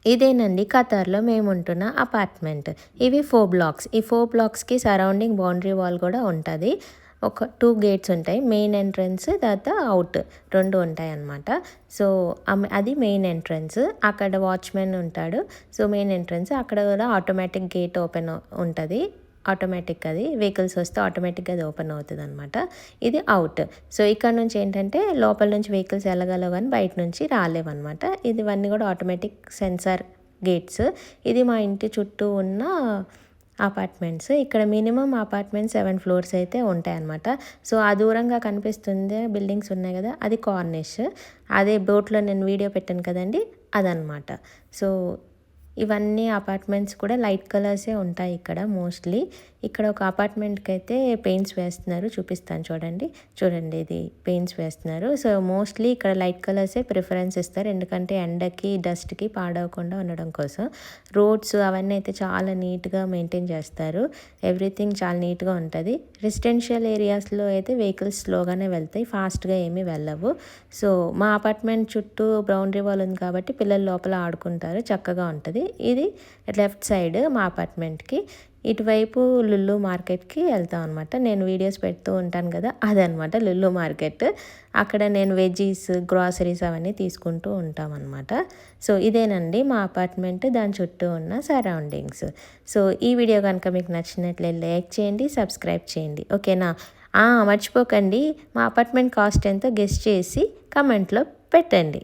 ఇదేనండి ఖతార్‌లో మేముంటున్న అపార్ట్‌మెంట్. ఇవి 4 బ్లాక్స్. ఈ 4 బ్లాక్స్‌కి సరౌండింగ్ బౌండరీ వాల్ గూడా ఉంటది. ఒక 2 గేట్స్ ఉంటాయి. మెయిన్ ఎంట్రన్స్ తర్వాత ఔట్ 2 ఉంటాయన్నమాట. సో, అది మెయిన్ ఎంట్రన్స్. అక్కడ వాచ్‌మెన్ ఉంటాడు. సో, మెయిన్ ఎంట్రన్స్ అక్కడ కూడా ఆటోమేటిక్ గేట్ ఓపెన్ ఉంటది. ఆటోమేటిక్ అది. వెహికల్స్ వస్తే ఆటోమేటిక్‌గా అది ఓపెన్ అవుతదనమాట. ఇది ఔట్. సో, ఇక్కడ నుంచి ఏంటంటే లోపల నుంచి వెహికల్స్ ఎళ్ళగలవు గానీ బయట నుంచి రాలేవనమాట. ఇవన్నీ కూడా ఆటోమేటిక్ సెన్సార్ గేట్స్. ఇది మా ఇంటి చుట్టూ ఉన్న అపార్ట్మెంట్స్. ఇక్కడ మినిమమ్ అపార్ట్మెంట్స్ 7 ఫ్లోర్స్ అయితే ఉంటాయన్నమాట. సో, ఆ దూరంగా కనిపిస్తుంది బిల్డింగ్స్ ఉన్నాయి గదా! అది కార్నిష్. అదే బోట్‌లో నేను వీడియో పెట్టాను కదండీ! అదనమాట. సో, ఇవన్నీ అపార్ట్మెంట్స్ కూడా లైట్ కలర్సే ఉంటాయి ఇక్కడ మోస్ట్‌లీ. ఇక్కడ ఒక అపార్ట్మెంట్‌కైతే పెయింట్స్ వేస్తున్నారు. చూపిస్తాను చూడండి. చూడండి ఇది పెయింట్స్ వేస్తున్నారు. సో, మోస్ట్‌లీ ఇక్కడ లైట్ కలర్సే ప్రిఫరెన్స్ ఇస్తారు. ఎందుకంటే ఎండకి, డస్ట్‌కి పాడవకుండా ఉండడం కోసం. రోడ్స్ అవన్నీ అయితే చాలా నీట్‌గా మెయింటైన్ చేస్తారు. ఎవ్రీథింగ్ చాలా నీట్‌గా ఉంటది. రెసిడెన్షియల్ ఏరియాస్‌లో అయితే వెహికల్స్ స్లోగానే వెళ్తాయి. ఫాస్ట్‌గా ఏమీ వెళ్ళవు. సో, మా అపార్ట్మెంట్ చుట్టూ బౌండరీ వాల్ ఉంది కాబట్టి పిల్లలు లోపల ఆడుకుంటారు. చక్కగా ఉంటది. ఇది లెఫ్ట్ సైడ్ మా అపార్ట్మెంట్‌కి. ఇటువైపు లుల్లు మార్కెట్‌కి వెళ్తాం అనమాట. నేను వీడియోస్ పెడుతూ ఉంటాను కదా! అదనమాట లుల్లు మార్కెట్. అక్కడ నేను వెజ్జీస్, గ్రాసరీస్ అవన్నీ తీసుకుంటూ ఉంటామన్నమాట. సో, ఇదేనండి మా అపార్ట్మెంట్ దాని చుట్టూ ఉన్న సరౌండింగ్స్. సో, ఈ వీడియో కనుక మీకు నచ్చినట్లయితే లైక్ చేయండి, సబ్స్క్రైబ్ చేయండి. ఓకేనా? మర్చిపోకండి మా అపార్ట్మెంట్ కాస్ట్ ఎంతో గెస్ చేసి కామెంట్‌లో పెట్టండి.